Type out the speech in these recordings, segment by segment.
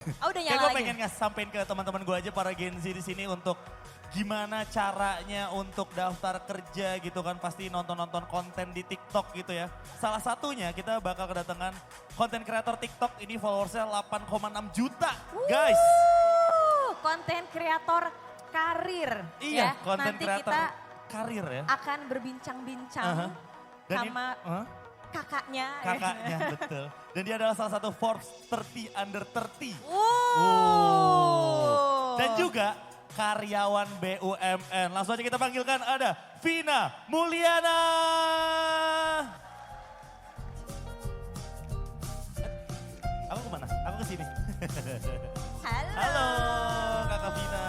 Oh udah Kayak nyala gue lagi? pengen sampein ke teman-teman gue aja para Gen Z di sini untuk gimana caranya untuk daftar kerja gitu kan. Pasti nonton-nonton konten di TikTok gitu ya. Salah satunya kita bakal kedatangan konten kreator TikTok ini followersnya 8,6 juta guys. Konten kreator karir. Iya ya. konten Nanti kreator kita karir ya. akan berbincang-bincang Dan sama kakaknya. kakaknya betul. Dan dia adalah salah satu Forbes 30 under 30. Dan juga karyawan BUMN. Langsung aja kita panggilkan ada Vina Mulyana. Aku kemana? Aku ke sini. Halo. Halo Kakak Vina.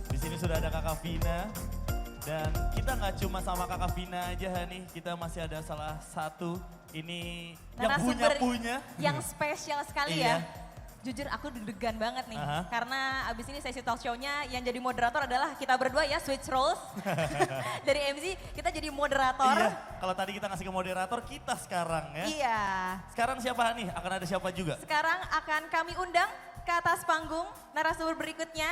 Di sini sudah ada Kakak Vina. Dan kita nggak cuma sama Kakak Vina aja nih, kita masih ada salah satu ini yang punya. Yang spesial sekali Iya. ya. Jujur aku deg-degan banget nih. Karena abis ini sesi talk show-nya yang jadi moderator adalah kita berdua ya, switch roles. Dari MC kita jadi moderator. Iya, kalau tadi kita ngasih ke moderator, kita sekarang ya. Iya. Sekarang siapa nih? Akan ada siapa juga? Sekarang akan kami undang ke atas panggung narasumber berikutnya,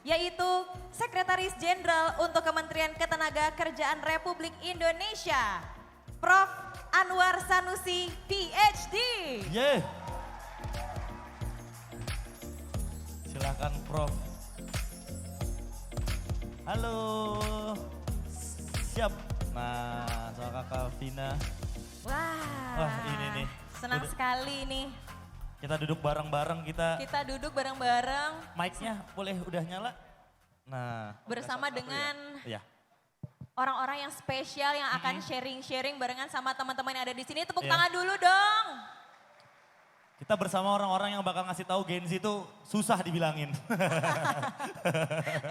yaitu Sekretaris Jenderal untuk Kementerian Ketenagakerjaan Republik Indonesia, Prof. Anwar Sanusi, PhD. Yeah. Silakan Prof. Halo. Siap. Nah, soal Kakak Vina. Wah, ini nih. senang sekali nih. Kita duduk bareng-bareng, kita Duduk bareng-bareng. mic-nya boleh udah nyala? Nah. Bersama dengan Ya. orang-orang yang spesial yang akan sharing-sharing barengan sama teman-teman yang ada di sini. Tepuk Iya. tangan dulu dong. Kita bersama orang-orang yang bakal ngasih tahu Gen Z itu susah dibilangin.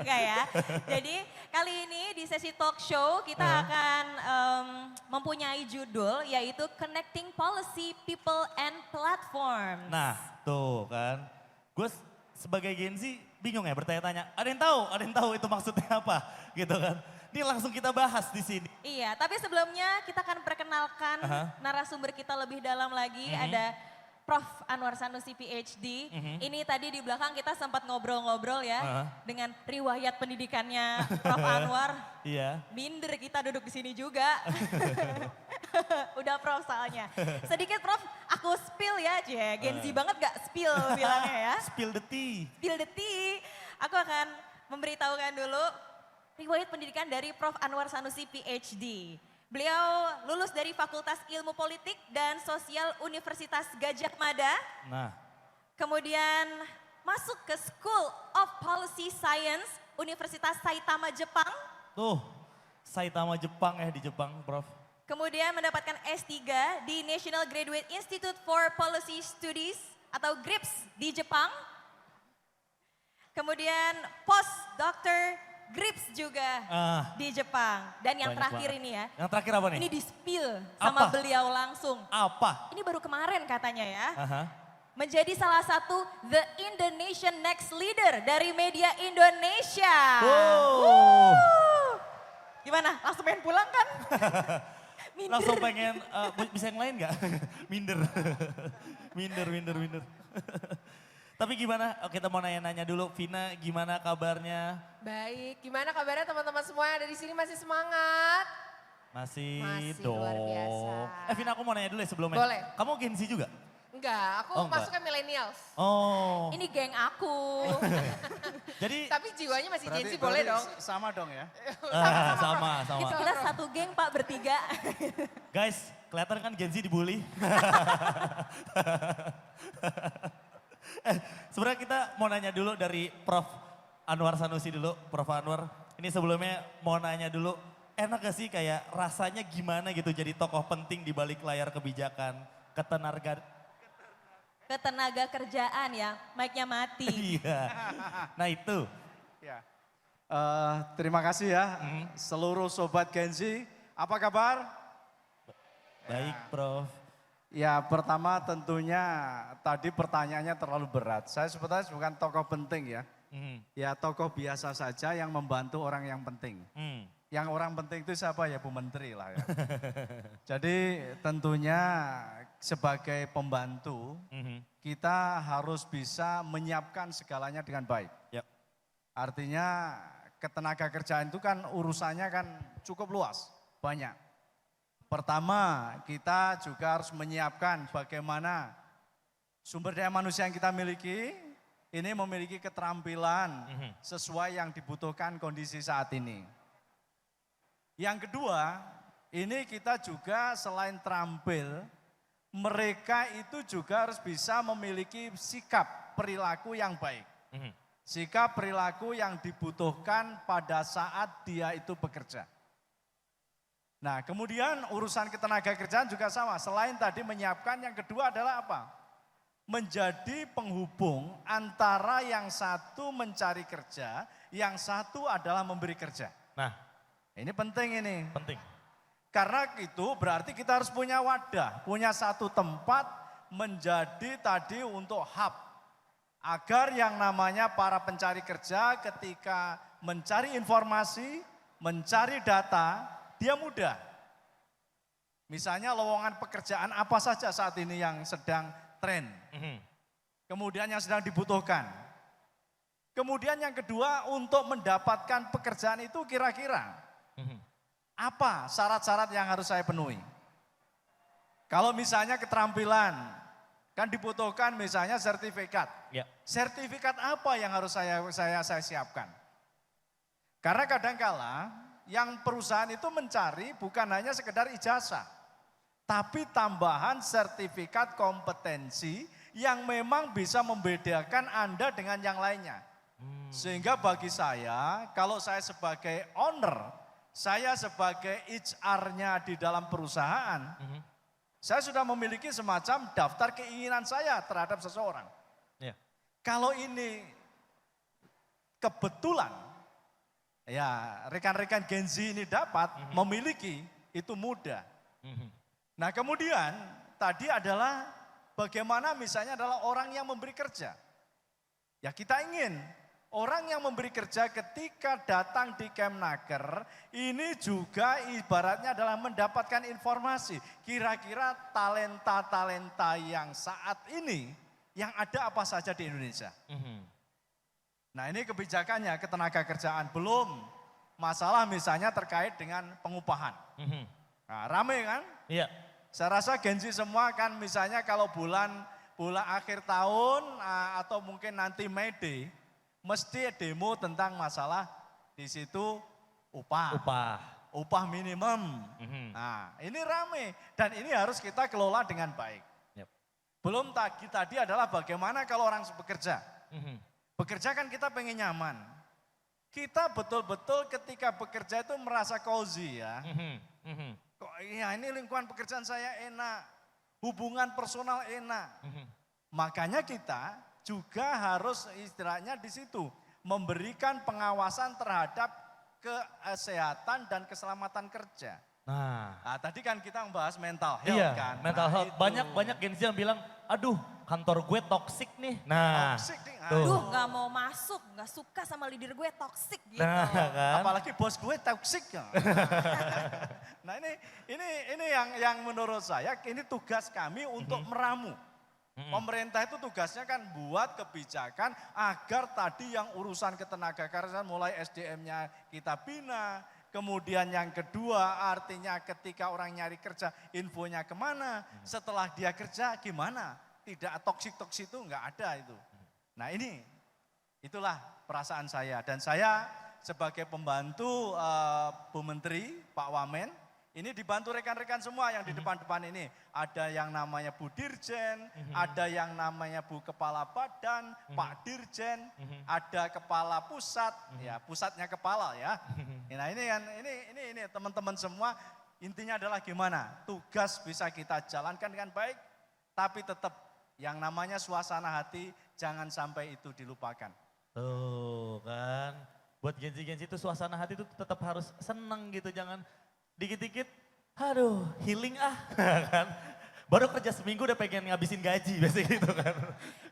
Enggak ya. Jadi kali ini di sesi talk show kita akan mempunyai judul yaitu Connecting Policy, People and Platforms. Nah, tuh kan. Gue sebagai Gen Z bingung ya bertanya-tanya. Ada yang tahu itu maksudnya apa gitu kan. Ini langsung kita bahas di sini. Iya, tapi sebelumnya kita akan perkenalkan narasumber kita lebih dalam lagi. Ada Prof. Anwar Sanusi PhD. Ini tadi di belakang kita sempat ngobrol-ngobrol ya dengan riwayat pendidikannya Prof. Anwar. Iya. Minder kita duduk di sini juga. Udah Prof soalnya. Sedikit Prof, aku spill ya, Gen Z banget gak spill bilangnya ya. Spill the tea. Spill the tea. Aku akan memberitahukan dulu riwayat pendidikan dari Prof. Anwar Sanusi PhD. Beliau lulus dari Fakultas Ilmu Politik dan Sosial Universitas Gadjah Mada. Nah. Kemudian masuk ke School of Policy Science Universitas Saitama Jepang. Tuh, Saitama Jepang di Jepang, Prof. Kemudian mendapatkan S3 di National Graduate Institute for Policy Studies atau GRIPS di Jepang. Kemudian postdoctor GRIPS juga di Jepang. Dan yang terakhir banget. ini ya. Yang terakhir apa nih? Ini di spill sama Apa? beliau langsung. Apa? Ini baru kemarin katanya ya. Aha. Menjadi salah satu The Indonesian Next Leader dari media Indonesia. Gimana? Langsung pengen pulang kan? Minder. Langsung pengen, bisa yang lain gak? Minder. Minder. Tapi gimana, kita mau nanya-nanya dulu, Vina gimana kabarnya? Baik, gimana kabarnya teman-teman semua yang ada di sini, masih semangat? Masih Masih luar biasa. Vina aku mau nanya dulu ya sebelumnya. Boleh. Kamu Gen Z juga? Enggak, aku Oh, enggak. masuknya millennials. Oh. Ini geng aku. Jadi Tapi jiwanya masih Gen Z boleh dong. Sama dong ya. sama. Kita satu geng Pak bertiga. Guys, kelihatan kan Gen Z dibully. Sebenarnya kita mau nanya dulu dari Prof. Anwar Sanusi dulu. Prof. Anwar, ini sebelumnya mau nanya dulu, enak gak sih kayak rasanya gimana gitu jadi tokoh penting di balik layar kebijakan, Ketenaga kerjaan ya, mic-nya mati. Iya, nah itu. Ya. Terima kasih ya seluruh Sobat Gen Z. Apa kabar? Baik Prof. Ya pertama tentunya tadi pertanyaannya terlalu berat. Saya sebetulnya bukan tokoh penting ya. Ya tokoh biasa saja yang membantu orang yang penting. Yang orang penting itu siapa ya Bu Menteri lah ya. Jadi tentunya sebagai pembantu, kita harus bisa menyiapkan segalanya dengan baik. Yap. Artinya ketenaga kerjaan itu kan urusannya kan cukup luas, banyak. Pertama, kita juga harus menyiapkan bagaimana sumber daya manusia yang kita miliki, ini memiliki keterampilan sesuai yang dibutuhkan kondisi saat ini. Yang kedua, ini kita juga selain terampil, mereka itu juga harus bisa memiliki sikap perilaku yang baik. Sikap perilaku yang dibutuhkan pada saat dia itu bekerja. Nah, kemudian urusan ketenaga kerjaan juga sama. Selain tadi menyiapkan, yang kedua adalah apa? Menjadi penghubung antara yang satu mencari kerja, yang satu adalah memberi kerja. Nah, ini penting ini. penting. Karena itu berarti kita harus punya wadah, punya satu tempat menjadi tadi untuk hub. Agar yang namanya para pencari kerja ketika mencari informasi, mencari data, dia mudah. Misalnya lowongan pekerjaan apa saja saat ini yang sedang tren. Kemudian yang sedang dibutuhkan. Kemudian yang kedua untuk mendapatkan pekerjaan itu kira-kira apa syarat-syarat yang harus saya penuhi? Kalau misalnya keterampilan, kan dibutuhkan misalnya sertifikat. Ya. Sertifikat apa yang harus saya siapkan? Karena kadangkala yang perusahaan itu mencari bukan hanya sekedar ijazah, tapi tambahan sertifikat kompetensi yang memang bisa membedakan Anda dengan yang lainnya. Sehingga bagi saya, kalau saya sebagai owner, saya sebagai HR-nya di dalam perusahaan, saya sudah memiliki semacam daftar keinginan saya terhadap seseorang. Ya. Kalau ini kebetulan, ya rekan-rekan Gen Z ini dapat memiliki, itu mudah. Nah kemudian tadi adalah bagaimana misalnya adalah orang yang memberi kerja. Ya kita ingin orang yang memberi kerja ketika datang di Kemnaker ini juga ibaratnya adalah mendapatkan informasi. Kira-kira talenta-talenta yang saat ini yang ada apa saja di Indonesia. Nah ini kebijakannya ketenaga kerjaan. Belum masalah misalnya terkait dengan pengupahan. Nah rame kan? Iya. Saya rasa Gen Z semua kan misalnya kalau bulan akhir tahun atau mungkin nanti May Day, mesti demo tentang masalah di situ upah minimum. Nah ini rame dan ini harus kita kelola dengan baik. Yep. Belum tadi adalah bagaimana kalau orang bekerja. Bekerja kan kita pengen nyaman. Kita betul-betul ketika bekerja itu merasa cozy ya. Kok ya ini lingkungan pekerjaan saya enak, hubungan personal enak. Makanya kita juga harus istilahnya di situ memberikan pengawasan terhadap kesehatan dan keselamatan kerja. Nah, Tadi kan kita membahas mental health iya, kan. mental health. Itu. Banyak Gen Z yang bilang, aduh kantor gue toksik nih. Nah, Toxic nih. tuh. Duh gak mau masuk, gak suka sama leader gue toksik gitu. Nah kan. Apalagi bos gue toxic ya. Nah ini yang menurut saya ini tugas kami untuk meramu. Pemerintah itu tugasnya kan buat kebijakan agar tadi yang urusan ketenaga kerjaan mulai SDM-nya kita bina. Kemudian yang kedua artinya ketika orang nyari kerja infonya kemana. Setelah dia kerja gimana. Tidak toksik-toksik itu enggak ada itu. Nah itulah perasaan saya. Dan saya sebagai pembantu Bu Menteri Pak Wamen. Ini dibantu rekan-rekan semua yang di depan-depan ini. Ada yang namanya Bu Dirjen, ada yang namanya Bu Kepala Badan, Pak Dirjen, ada Kepala Pusat, ya pusatnya kepala ya. Nah ini teman-teman semua intinya adalah gimana tugas bisa kita jalankan dengan baik, tapi tetap yang namanya suasana hati jangan sampai itu dilupakan. Tuh kan, buat Gen Z itu suasana hati itu tetap harus seneng gitu, jangan dikit-dikit, aduh healing kan. Baru kerja seminggu udah pengen ngabisin gaji biasanya gitu kan.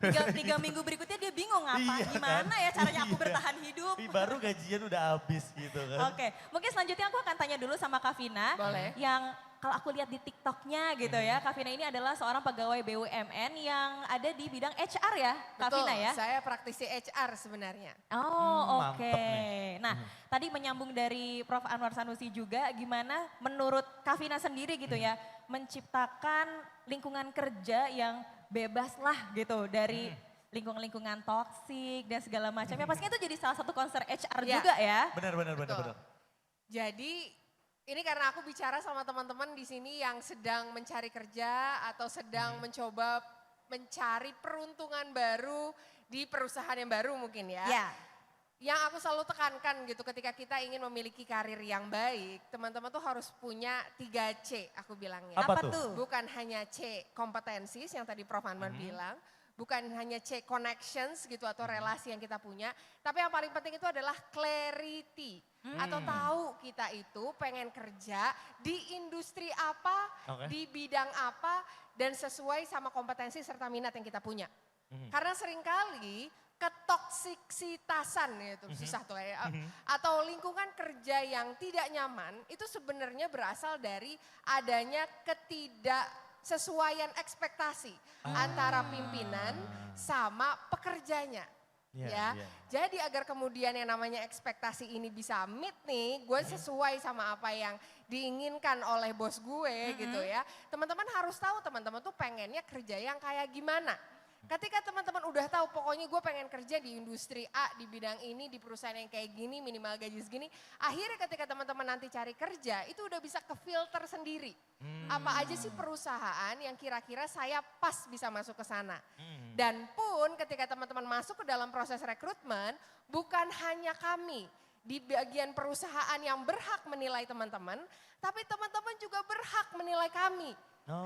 3 minggu berikutnya dia bingung Iya gimana kan? ya caranya aku Iya. bertahan hidup. Baru gajian udah habis gitu kan. Oke, mungkin selanjutnya aku akan tanya dulu sama Kak Vina. Boleh. Yang kalau aku lihat di TikToknya gitu ya, Kak Vina ini adalah seorang pegawai BUMN yang ada di bidang HR ya, Kak Betul, Vina ya? saya praktisi HR sebenarnya. Oh oke. Mantep nih. Nah tadi menyambung dari Prof. Anwar Sanusi juga, gimana menurut Kak Vina sendiri gitu ya, menciptakan lingkungan kerja yang bebas lah gitu dari lingkungan-lingkungan toksik dan segala macamnya. Pastinya itu jadi salah satu concern HR Ya. juga ya. Benar. Betul. Jadi ini karena aku bicara sama teman-teman di sini yang sedang mencari kerja atau sedang mencoba mencari peruntungan baru di perusahaan yang baru mungkin ya. Ya. Yang aku selalu tekankan gitu ketika kita ingin memiliki karir yang baik, teman-teman tuh harus punya 3C aku bilangnya. Apa Apa tuh? tuh? Bukan hanya C kompetensi yang tadi Prof. Anwar bilang, bukan hanya C connections gitu atau relasi yang kita punya, tapi yang paling penting itu adalah clarity atau tahu kita itu pengen kerja di industri apa, Oke. di bidang apa dan sesuai sama kompetensi serta minat yang kita punya. Karena seringkali ketoksiksitasan itu susah tuh ya, atau lingkungan kerja yang tidak nyaman itu sebenarnya berasal dari adanya ketidaksesuaian ekspektasi antara pimpinan sama pekerjanya. Iya. Jadi agar kemudian yang namanya ekspektasi ini bisa meet nih, gue sesuai sama apa yang diinginkan oleh bos gue gitu ya. Teman-teman harus tahu teman-teman tuh pengennya kerja yang kayak gimana. Ketika teman-teman udah tahu pokoknya gue pengen kerja di industri A, di bidang ini, di perusahaan yang kayak gini, minimal gaji segini. Akhirnya ketika teman-teman nanti cari kerja itu udah bisa ke filter sendiri. Apa aja sih perusahaan yang kira-kira saya pas bisa masuk ke sana. Dan pun ketika teman-teman masuk ke dalam proses rekrutmen, bukan hanya kami di bagian perusahaan yang berhak menilai teman-teman, tapi teman-teman juga berhak menilai kami.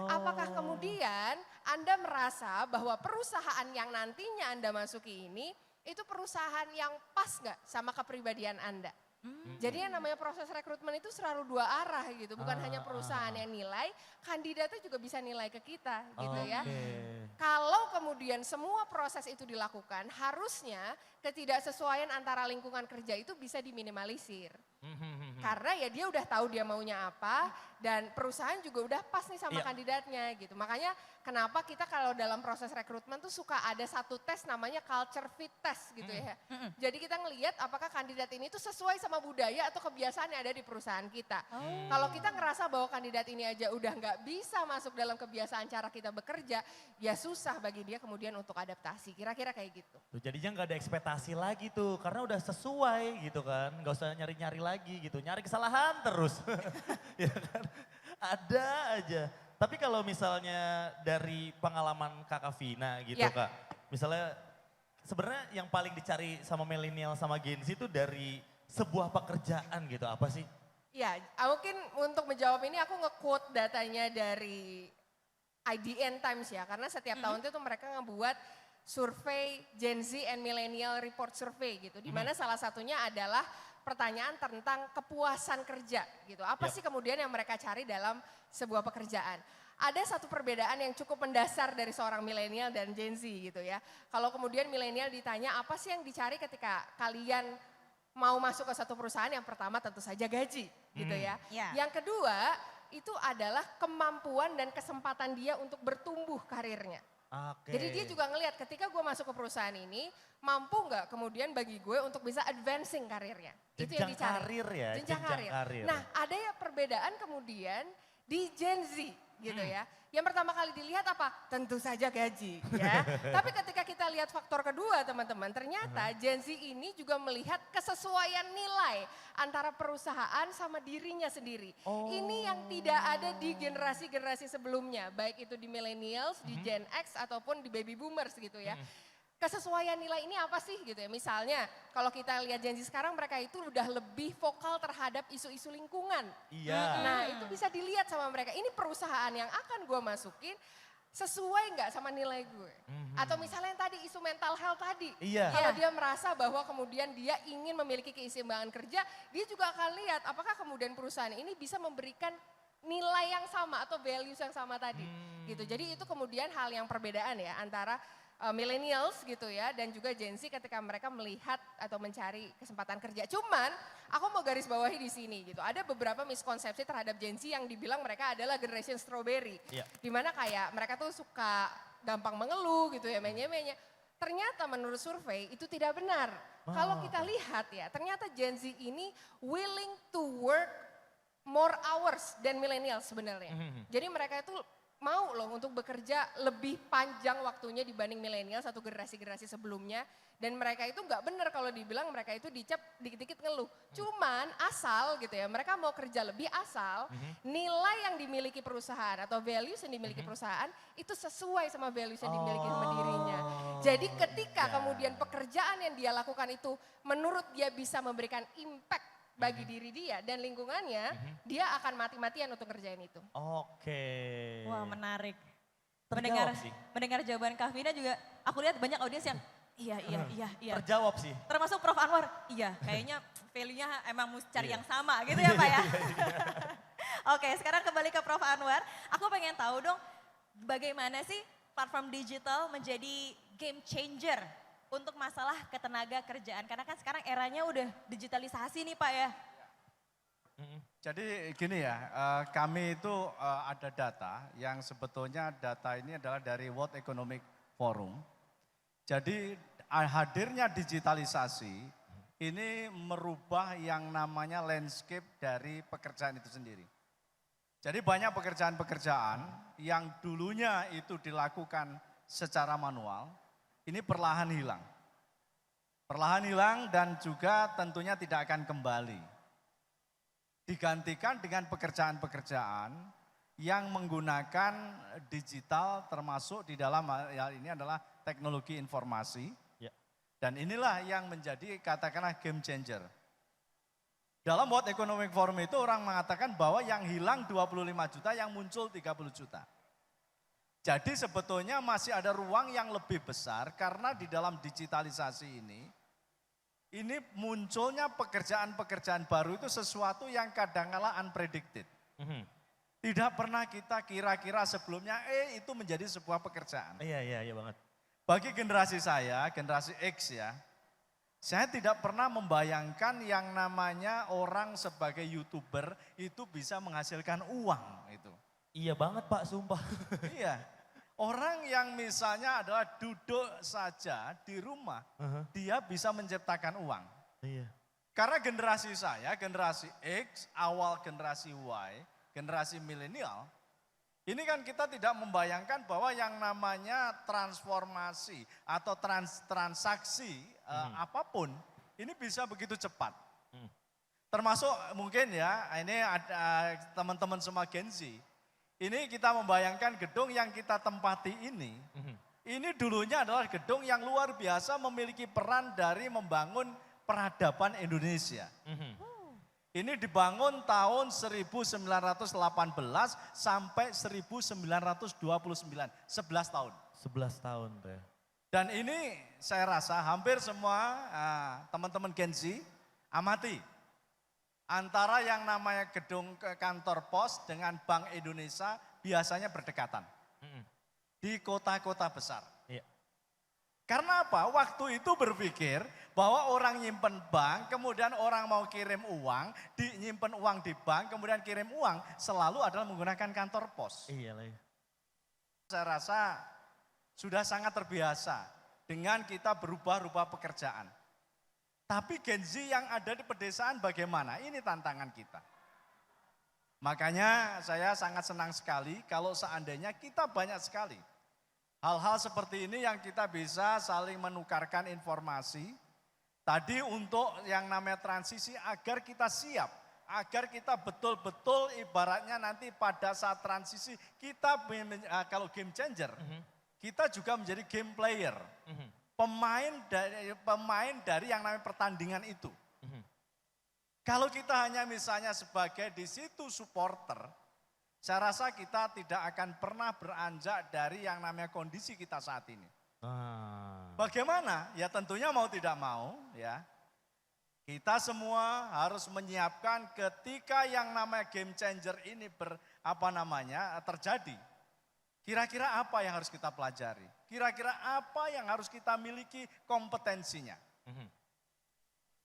Apakah kemudian Anda merasa bahwa perusahaan yang nantinya Anda masuki ini, itu perusahaan yang pas nggak sama kepribadian Anda? Jadi yang namanya proses rekrutmen itu selalu dua arah gitu, bukan hanya perusahaan yang nilai, kandidatnya juga bisa nilai ke kita gitu ya. Kalau kemudian semua proses itu dilakukan, harusnya ketidaksesuaian antara lingkungan kerja itu bisa diminimalisir. Karena ya dia udah tahu dia maunya apa dan perusahaan juga udah pas nih sama kandidatnya gitu. Makanya kenapa kita kalau dalam proses rekrutmen tuh suka ada satu tes namanya culture fit test gitu ya. Jadi kita ngelihat apakah kandidat ini tuh sesuai sama budaya atau kebiasaan yang ada di perusahaan kita. Kalau kita ngerasa bahwa kandidat ini aja udah nggak bisa masuk dalam kebiasaan cara kita bekerja, ya susah bagi dia kemudian untuk adaptasi. Kira-kira kayak gitu. Tuh, jadinya nggak ada ekspektasi lagi tuh, karena udah sesuai gitu kan, nggak usah nyari-nyari lagi gitu, nyari kesalahan terus, ya kan, ada aja. Tapi kalau misalnya dari pengalaman Kakak Vina gitu Ya. Kak, misalnya sebenarnya yang paling dicari sama milenial sama Gen Z itu dari sebuah pekerjaan gitu, apa sih? Ya, mungkin untuk menjawab ini aku nge-quote datanya dari IDN Times ya, karena setiap tahun itu mereka ngebuat survei Gen Z and Millennial Report Survey gitu, di mana salah satunya adalah pertanyaan tentang kepuasan kerja gitu. Apa sih kemudian yang mereka cari dalam sebuah pekerjaan? Ada satu perbedaan yang cukup mendasar dari seorang milenial dan Gen Z gitu ya. Kalau kemudian milenial ditanya apa sih yang dicari ketika kalian mau masuk ke satu perusahaan, yang pertama tentu saja gaji gitu ya. Yang kedua itu adalah kemampuan dan kesempatan dia untuk bertumbuh karirnya. Jadi dia juga ngelihat ketika gue masuk ke perusahaan ini, mampu nggak kemudian bagi gue untuk bisa advancing karirnya. Itu yang Jenjang dicari. karir ya, Jenjang karir. karir. Nah ada ya perbedaan kemudian di Gen Z gitu ya. Yang pertama kali dilihat apa? Tentu saja gaji ya. Tapi ketika kita lihat faktor kedua teman-teman, ternyata Gen Z ini juga melihat kesesuaian nilai antara perusahaan sama dirinya sendiri. Ini yang tidak ada di generasi-generasi sebelumnya, baik itu di millennials, di Gen X ataupun di baby boomers gitu ya. Kesesuaian nilai ini apa sih gitu ya, misalnya kalau kita lihat Gen Z sekarang mereka itu udah lebih vokal terhadap isu-isu lingkungan. Iya. Nah itu bisa dilihat sama mereka, ini perusahaan yang akan gue masukin sesuai nggak sama nilai gue. Atau misalnya yang tadi isu mental health tadi. Iya. Kalau dia merasa bahwa kemudian dia ingin memiliki keseimbangan kerja, dia juga akan lihat apakah kemudian perusahaan ini bisa memberikan nilai yang sama atau values yang sama tadi. Gitu. Jadi itu kemudian hal yang perbedaan ya antara millennials gitu ya dan juga Gen Z ketika mereka melihat atau mencari kesempatan kerja. Cuman aku mau garis bawahi di sini gitu. Ada beberapa miskonsepsi terhadap Gen Z yang dibilang mereka adalah generation strawberry. Iya. Dimana kayak mereka tuh suka gampang mengeluh gitu ya, menye-menye. Ternyata menurut survei itu tidak benar. Kalau kita lihat ya, ternyata Gen Z ini willing to work more hours than millennials sebenarnya. Jadi mereka itu mau loh untuk bekerja lebih panjang waktunya dibanding milenial satu generasi-generasi sebelumnya. Dan mereka itu nggak benar kalau dibilang mereka itu dicap dikit-dikit ngeluh. Cuman asal gitu ya, mereka mau kerja lebih asal nilai yang dimiliki perusahaan atau values yang dimiliki perusahaan itu sesuai sama values yang dimiliki sama dirinya. Jadi ketika kemudian pekerjaan yang dia lakukan itu menurut dia bisa memberikan impact bagi diri dia dan lingkungannya, dia akan mati-matian untuk ngerjain itu. Oke. Wah menarik. Terjawab sih. Mendengar jawaban Kak Vina juga aku lihat banyak audiens yang iya. Terjawab sih. Termasuk Prof Anwar, iya kayaknya value-nya emang mesti cari yang sama gitu ya Pak ya. Oke sekarang kembali ke Prof Anwar, aku pengen tahu dong bagaimana sih platform digital menjadi game changer untuk masalah ketenaga kerjaan. Karena kan sekarang eranya udah digitalisasi nih Pak ya. Jadi gini ya, kami itu ada data yang sebetulnya data ini adalah dari World Economic Forum. Jadi hadirnya digitalisasi ini merubah yang namanya landscape dari pekerjaan itu sendiri. Jadi banyak pekerjaan-pekerjaan yang dulunya itu dilakukan secara manual, ini perlahan hilang. Perlahan hilang dan juga tentunya tidak akan kembali. Digantikan dengan pekerjaan-pekerjaan yang menggunakan digital termasuk di dalam hal ini adalah teknologi informasi. Ya. Dan inilah yang menjadi katakanlah game changer. Dalam World Economic Forum itu orang mengatakan bahwa yang hilang 25 juta, yang muncul 30 juta. Jadi sebetulnya masih ada ruang yang lebih besar karena di dalam digitalisasi ini munculnya pekerjaan-pekerjaan baru itu sesuatu yang kadang-kala unpredicted. Tidak pernah kita kira-kira sebelumnya itu menjadi sebuah pekerjaan. Iya banget. Bagi generasi saya, generasi X ya, saya tidak pernah membayangkan yang namanya orang sebagai YouTuber itu bisa menghasilkan uang itu. Iya banget Pak, sumpah. Iya. Orang yang misalnya adalah duduk saja di rumah, dia bisa menciptakan uang. Iya. Karena generasi saya, generasi X, awal generasi Y, generasi milenial, ini kan kita tidak membayangkan bahwa yang namanya transformasi atau transaksi apapun, ini bisa begitu cepat. Termasuk mungkin ya, ini ada teman-teman semua Gen Z. Ini kita membayangkan gedung yang kita tempati ini dulunya adalah gedung yang luar biasa memiliki peran dari membangun peradaban Indonesia. Ini dibangun tahun 1918 sampai 1929, 11 tahun. 11 tahun tuh ya. Dan ini saya rasa hampir semua teman-teman Gen Z amati. Antara yang namanya gedung kantor pos dengan Bank Indonesia biasanya berdekatan. Di kota-kota besar. Iya. Karena apa? Waktu itu berpikir bahwa orang nyimpen bank, kemudian orang mau kirim uang, nyimpen uang di bank, kemudian kirim uang, selalu adalah menggunakan kantor pos. Iya lah. Saya rasa sudah sangat terbiasa dengan kita berubah-ubah pekerjaan. Tapi Gen Z yang ada di pedesaan bagaimana? Ini tantangan kita. Makanya saya sangat senang sekali kalau seandainya kita banyak sekali hal-hal seperti ini yang kita bisa saling menukarkan informasi. Tadi untuk yang namanya transisi agar kita siap, agar kita betul-betul ibaratnya nanti pada saat transisi kita kalau game changer, kita juga menjadi game player. Pemain dari yang namanya pertandingan itu. Kalau kita hanya misalnya sebagai di situ supporter, saya rasa kita tidak akan pernah beranjak dari yang namanya kondisi kita saat ini. Bagaimana? Ya tentunya mau tidak mau ya. Kita semua harus menyiapkan ketika yang namanya game changer ini terjadi. Kira-kira apa yang harus kita pelajari? Kira-kira apa yang harus kita miliki kompetensinya?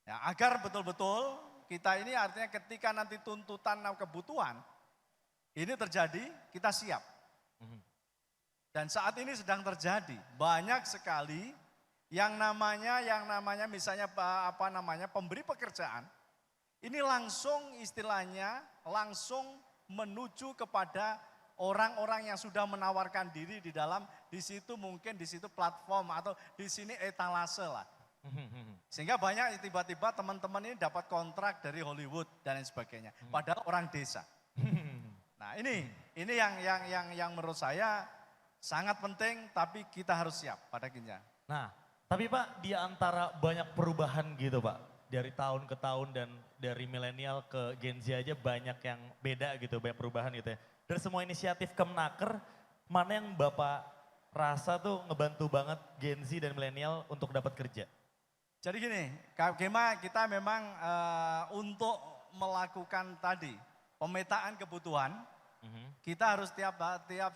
Ya, agar betul-betul kita ini artinya ketika nanti tuntutan dan kebutuhan ini terjadi, kita siap. Dan saat ini sedang terjadi banyak sekali yang namanya misalnya pemberi pekerjaan ini langsung istilahnya langsung menuju kepada orang-orang yang sudah menawarkan diri di situ mungkin di situ platform atau di sini etalase lah. Sehingga banyak tiba-tiba teman-teman ini dapat kontrak dari Hollywood dan lain sebagainya. Padahal orang desa. Nah ini yang menurut saya sangat penting tapi kita harus siap pada akhirnya. Nah, tapi Pak di antara banyak perubahan gitu Pak, dari tahun ke tahun dan dari milenial ke Gen Z aja banyak yang beda gitu, banyak perubahan gitu ya. Dari semua inisiatif Kemnaker, mana yang Bapak rasa tuh ngebantu banget Gen Z dan milenial untuk dapat kerja? Jadi gini, Kema kita memang untuk melakukan tadi pemetaan kebutuhan, kita harus tiap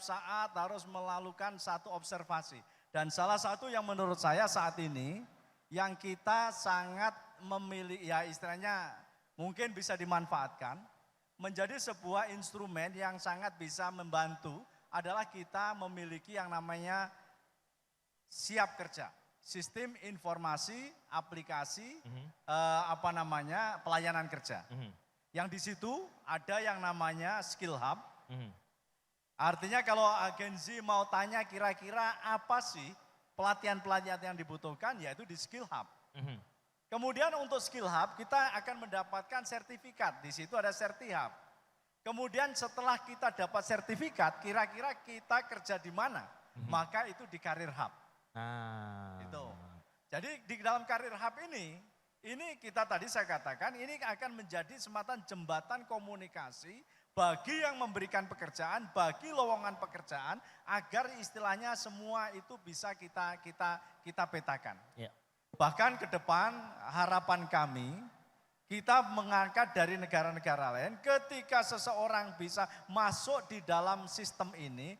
saat harus melakukan satu observasi. Dan salah satu yang menurut saya saat ini yang kita sangat memilih ya istilahnya mungkin bisa dimanfaatkan menjadi sebuah instrumen yang sangat bisa membantu adalah kita memiliki yang namanya siap kerja. Sistem informasi, aplikasi, pelayanan kerja. Yang di situ ada yang namanya skill hub. Artinya kalau agensi mau tanya kira-kira apa sih pelatihan-pelatihan yang dibutuhkan yaitu di skill hub. Kemudian untuk skill hub kita akan mendapatkan sertifikat, di situ ada sertihub. Kemudian setelah kita dapat sertifikat kira-kira kita kerja di mana, maka itu di karir hub. Itu. Jadi di dalam karir hub ini kita tadi saya katakan ini akan menjadi semacam jembatan komunikasi bagi yang memberikan pekerjaan, bagi lowongan pekerjaan, agar istilahnya semua itu bisa kita petakan. Ya. Bahkan ke depan harapan kami, kita mengangkat dari negara-negara lain, ketika seseorang bisa masuk di dalam sistem ini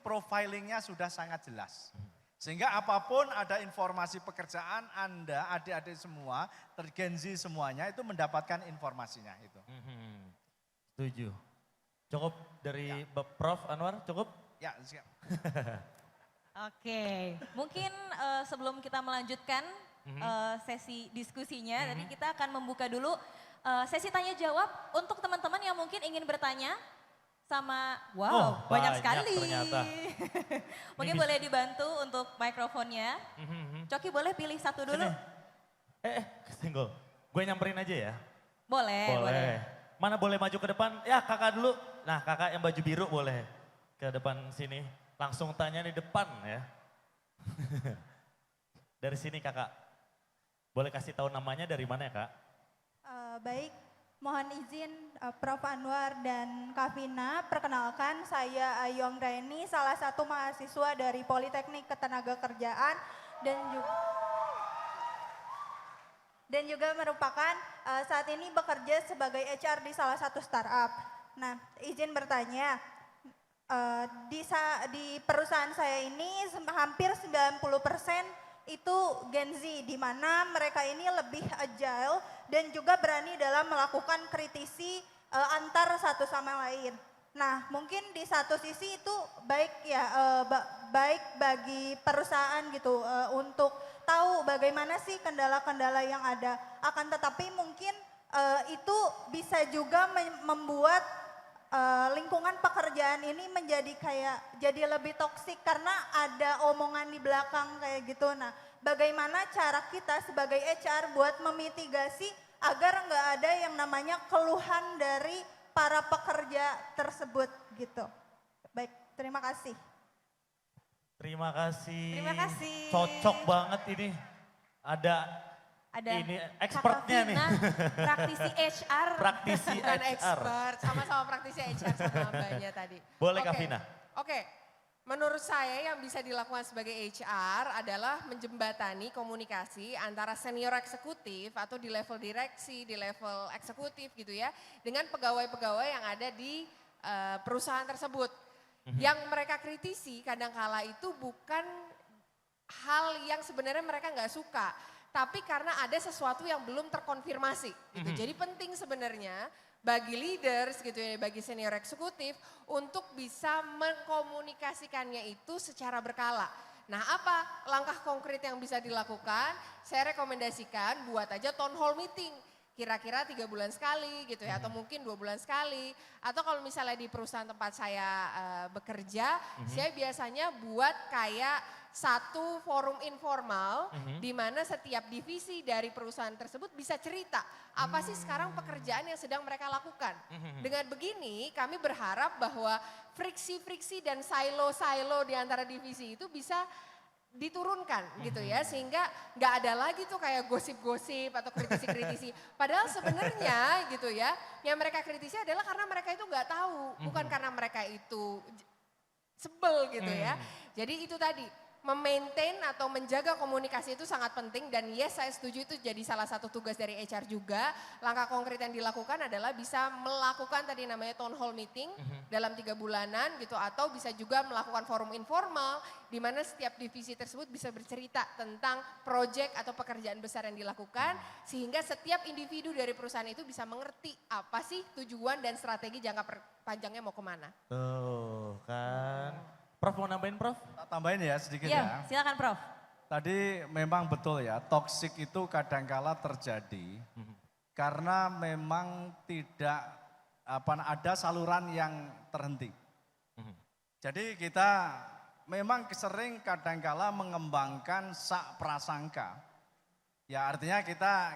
profilingnya sudah sangat jelas. Sehingga apapun ada informasi pekerjaan Anda, adik-adik semua, Gen Z semuanya itu mendapatkan informasinya itu. Setuju. Cukup dari ya. Prof Anwar, cukup? Ya, siap. Oke, mungkin sebelum kita melanjutkan sesi diskusinya, tadi kita akan membuka dulu sesi tanya jawab untuk teman-teman yang mungkin ingin bertanya sama, banyak sekali. Ternyata. Mungkin boleh dibantu untuk mikrofonnya. Coki boleh pilih satu dulu? Single. Gue nyamperin aja ya. Boleh. Mana boleh maju ke depan? Ya kakak dulu. Nah kakak yang baju biru boleh ke depan sini. Langsung tanya di depan ya. Dari sini kakak. Boleh kasih tahu namanya dari mana ya kak? Baik, mohon izin Prof Anwar dan Kak Vina. Perkenalkan saya Ayong Reni, salah satu mahasiswa dari Politeknik Ketenagakerjaan dan juga merupakan saat ini bekerja sebagai HR di salah satu startup. Nah, izin bertanya, di perusahaan saya ini hampir 90% itu Gen Z, di mana mereka ini lebih agile dan juga berani dalam melakukan kritisi antar satu sama lain. Nah, mungkin di satu sisi itu baik ya, baik bagi perusahaan gitu untuk tahu bagaimana sih kendala-kendala yang ada. Akan tetapi mungkin itu bisa juga membuat lingkungan pekerjaan ini jadi lebih toksik karena ada omongan di belakang kayak gitu. Nah, bagaimana cara kita sebagai HR buat memitigasi agar nggak ada yang namanya keluhan dari para pekerja tersebut gitu. Baik, terima kasih. Terima kasih. Terima kasih. Cocok banget ini. Ada ini expertnya nih. Praktisi HR. Praktisi Bukan HR. expert, sama-sama praktisi HR sama abahnya tadi. Boleh Kak Vina. Oke, menurut saya yang bisa dilakukan sebagai HR adalah menjembatani komunikasi antara senior eksekutif atau di level direksi, di level eksekutif gitu ya, dengan pegawai-pegawai yang ada di perusahaan tersebut. Yang mereka kritisi kadangkala itu bukan hal yang sebenarnya mereka nggak suka. Tapi karena ada sesuatu yang belum terkonfirmasi gitu. Jadi penting sebenarnya bagi leaders gitu ya, bagi senior eksekutif untuk bisa mengkomunikasikannya itu secara berkala. Nah apa langkah konkret yang bisa dilakukan? Saya rekomendasikan buat aja town hall meeting. Kira-kira 3 bulan sekali gitu ya, atau mungkin 2 bulan sekali. Atau kalau misalnya di perusahaan tempat saya bekerja, saya biasanya buat kayak satu forum informal di mana setiap divisi dari perusahaan tersebut bisa cerita apa sih sekarang pekerjaan yang sedang mereka lakukan. Dengan begini kami berharap bahwa friksi-friksi dan silo-silo di antara divisi itu bisa diturunkan gitu ya, sehingga nggak ada lagi tuh kayak gosip-gosip atau kritisi-kritisi. Padahal sebenarnya gitu ya, yang mereka kritisi adalah karena mereka itu nggak tahu, bukan karena mereka itu sebel gitu ya. Jadi itu tadi, memaintain atau menjaga komunikasi itu sangat penting dan yes saya setuju itu jadi salah satu tugas dari HR juga. Langkah konkret yang dilakukan adalah bisa melakukan tadi namanya town hall meeting dalam 3 bulanan gitu, atau bisa juga melakukan forum informal di mana setiap divisi tersebut bisa bercerita tentang proyek atau pekerjaan besar yang dilakukan sehingga setiap individu dari perusahaan itu bisa mengerti apa sih tujuan dan strategi jangka panjangnya mau kemana. Tuh kan. Prof mau nambahin Prof? Tak tambahin ya sedikit Iya, ya. silakan Prof. Tadi memang betul ya, toksik itu kadangkala terjadi karena memang tidak ada saluran yang terhenti. Jadi kita memang sering kadangkala mengembangkan sak prasangka. Ya artinya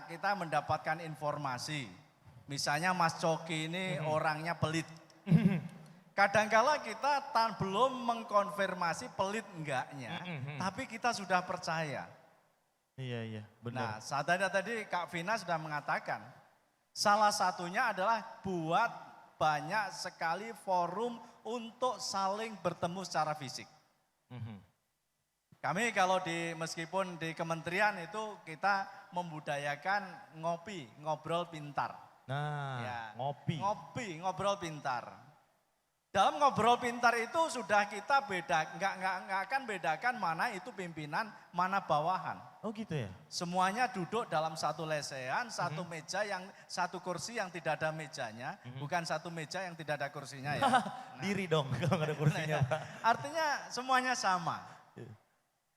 kita mendapatkan informasi. Misalnya Mas Coki ini orangnya pelit. Kadangkala kita belum mengkonfirmasi pelit enggaknya, tapi kita sudah percaya. Iya Nah, benar. tadi Kak Vina sudah mengatakan, salah satunya adalah buat banyak sekali forum untuk saling bertemu secara fisik. Kami kalau meskipun di kementerian itu kita membudayakan ngobrol pintar. Nah, Ya, ngopi. ngobrol pintar. Dalam ngobrol pintar itu sudah kita nggak akan bedakan mana itu pimpinan, mana bawahan. Oh gitu ya? Semuanya duduk dalam satu lesehan, satu kursi yang tidak ada mejanya, bukan satu meja yang tidak ada kursinya ya. Diri dong kalau nggak ada kursinya. Pak. Artinya semuanya sama.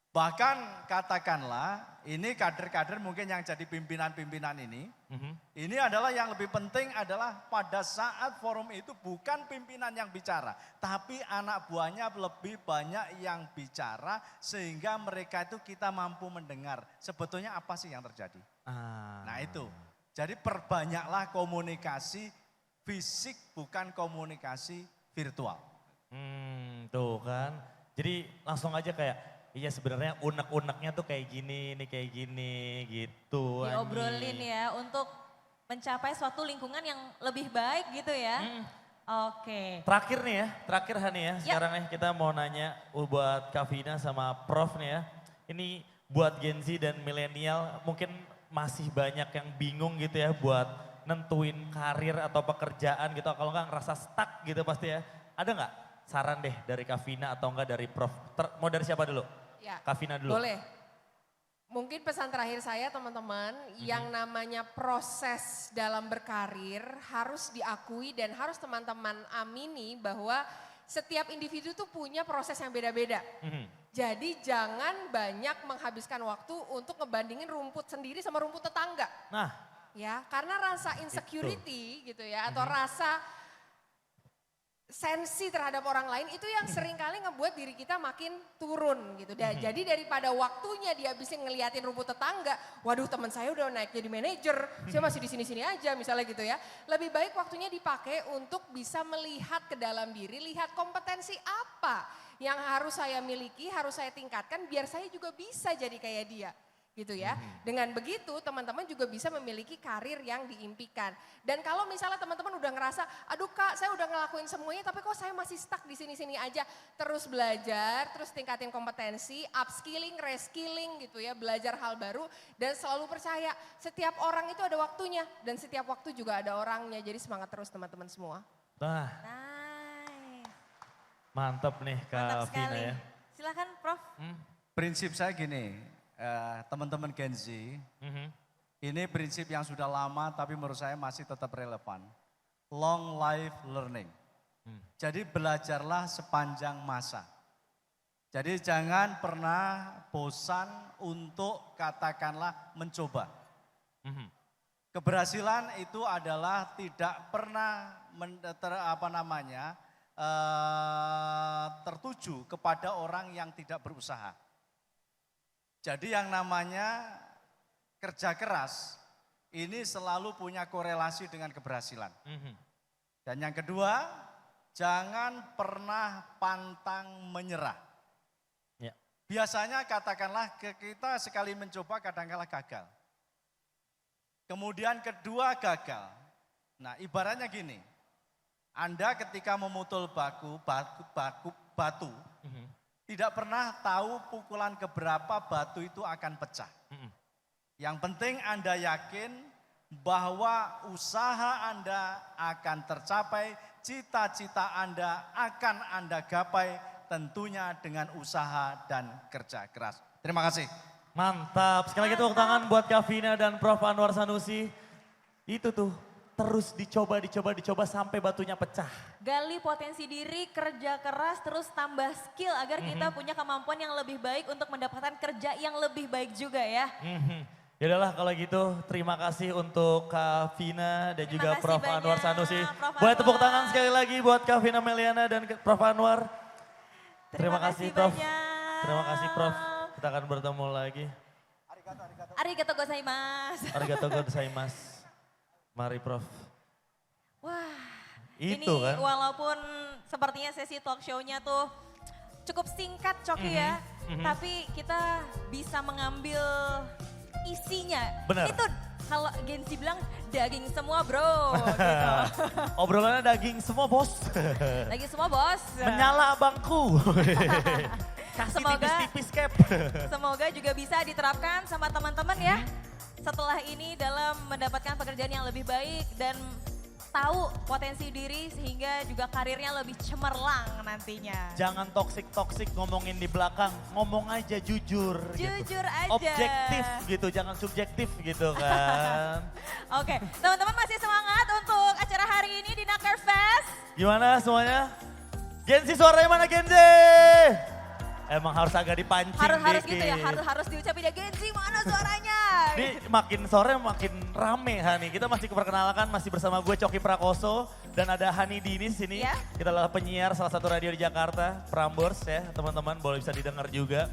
Bahkan katakanlah ini kader-kader mungkin yang jadi pimpinan-pimpinan ini adalah yang lebih penting adalah pada saat forum itu bukan pimpinan yang bicara, tapi anak buahnya lebih banyak yang bicara sehingga mereka itu kita mampu mendengar sebetulnya apa sih yang terjadi. Nah itu, jadi perbanyaklah komunikasi fisik bukan komunikasi virtual. Tuh kan, jadi langsung aja kayak, iya sebenarnya unek-uneknya tuh kayak gini, ini kayak gini gitu. Diobrolin ya untuk mencapai suatu lingkungan yang lebih baik gitu ya. Oke. Terakhir nih ya, terakhir Hani ya, sekarang nih kita mau nanya buat Kak Vina sama Prof nih ya. Ini buat Gen Z dan milenial mungkin masih banyak yang bingung gitu ya buat nentuin karir atau pekerjaan gitu. Kalau nggak ngerasa stuck gitu pasti ya. Ada nggak saran deh dari Kak Vina atau enggak dari Prof? Mau dari siapa dulu? Ya, Kak Vina dulu. boleh. Mungkin pesan terakhir saya teman-teman, yang namanya proses dalam berkarir harus diakui dan harus teman-teman amini bahwa setiap individu tuh punya proses yang beda-beda. Jadi jangan banyak menghabiskan waktu untuk ngebandingin rumput sendiri sama rumput tetangga. Nah, Ya, karena rasa insecurity gitu ya, atau rasa sensi terhadap orang lain itu yang seringkali ngebuat diri kita makin turun gitu. Jadi daripada waktunya dihabisin ngeliatin rumput tetangga, waduh teman saya udah naik jadi manajer, saya masih di sini-sini aja misalnya gitu ya. Lebih baik waktunya dipakai untuk bisa melihat ke dalam diri, lihat kompetensi apa yang harus saya miliki, harus saya tingkatkan biar saya juga bisa jadi kayak dia. Gitu ya. Dengan begitu teman-teman juga bisa memiliki karir yang diimpikan. Dan kalau misalnya teman-teman udah ngerasa, aduh Kak saya udah ngelakuin semuanya tapi kok saya masih stuck di sini-sini aja. Terus belajar, terus tingkatin kompetensi, upskilling, reskilling gitu ya. Belajar hal baru dan selalu percaya setiap orang itu ada waktunya. Dan setiap waktu juga ada orangnya. Jadi semangat terus teman-teman semua. nah Nice. Mantap nih Mantap Kak Vina sekali. ya. Silakan Prof. Prinsip saya gini, teman-teman Gen Z, ini prinsip yang sudah lama tapi menurut saya masih tetap relevan. Long life learning. Jadi belajarlah sepanjang masa. Jadi jangan pernah bosan untuk katakanlah mencoba. Keberhasilan itu adalah tidak pernah tertuju kepada orang yang tidak berusaha. Jadi yang namanya kerja keras ini selalu punya korelasi dengan keberhasilan. Dan yang kedua, jangan pernah pantang menyerah. Ya. Biasanya katakanlah kita sekali mencoba kadang-kala gagal. Kemudian kedua gagal. Nah ibaratnya gini, Anda ketika memukul batu, tidak pernah tahu pukulan keberapa batu itu akan pecah. Yang penting Anda yakin bahwa usaha Anda akan tercapai, cita-cita Anda akan Anda gapai tentunya dengan usaha dan kerja keras. Terima kasih. Mantap, sekali lagi tepuk tangan buat Kak Vina dan Prof Anwar Sanusi. Itu tuh, terus dicoba sampai batunya pecah. Gali potensi diri, kerja keras, terus tambah skill agar kita punya kemampuan yang lebih baik untuk mendapatkan kerja yang lebih baik juga ya. Yaudahlah kalau gitu terima kasih untuk Kak Vina dan juga kasih Prof banyak, Anwar Sanusi. Prof Boleh tepuk Anwar. tangan sekali lagi buat Kak Vina Meliana dan Prof Anwar. Terima kasih Prof. banyak. Terima kasih Prof. Kita akan bertemu lagi. Arigatou gozaimasu. Arigatou gozaimasu. Mari Prof. Wah, Itu ini kan. walaupun sepertinya sesi talk show-nya tuh cukup singkat Coki ya, tapi kita bisa mengambil isinya. Benar. Itu kalau Gensi bilang daging semua bro, gitu. Obrolannya daging semua bos. Daging semua bos. Menyala abangku. Kasih Semoga- tipis-tipis cap. Semoga juga bisa diterapkan sama teman-teman ya. Setelah ini dalam mendapatkan pekerjaan yang lebih baik dan tahu potensi diri sehingga juga karirnya lebih cemerlang nantinya. Jangan toksik-toksik ngomongin di belakang, ngomong aja jujur. Jujur gitu. aja. Objektif gitu, jangan subjektif gitu kan. Oke, teman-teman masih semangat untuk acara hari ini di Naker Fest. Gimana semuanya? Gensi suaranya mana Gensi? Emang harus agak dipancing Harus dikit. gitu ya, harus diucapin ya Gensi mana suaranya. Ini makin sore makin rame Hani. Kita masih perkenalkan masih bersama gue Coki Prakoso dan ada Hani Dini sini. Ya. Kita adalah penyiar salah satu radio di Jakarta, Prambors ya teman-teman boleh bisa didengar juga.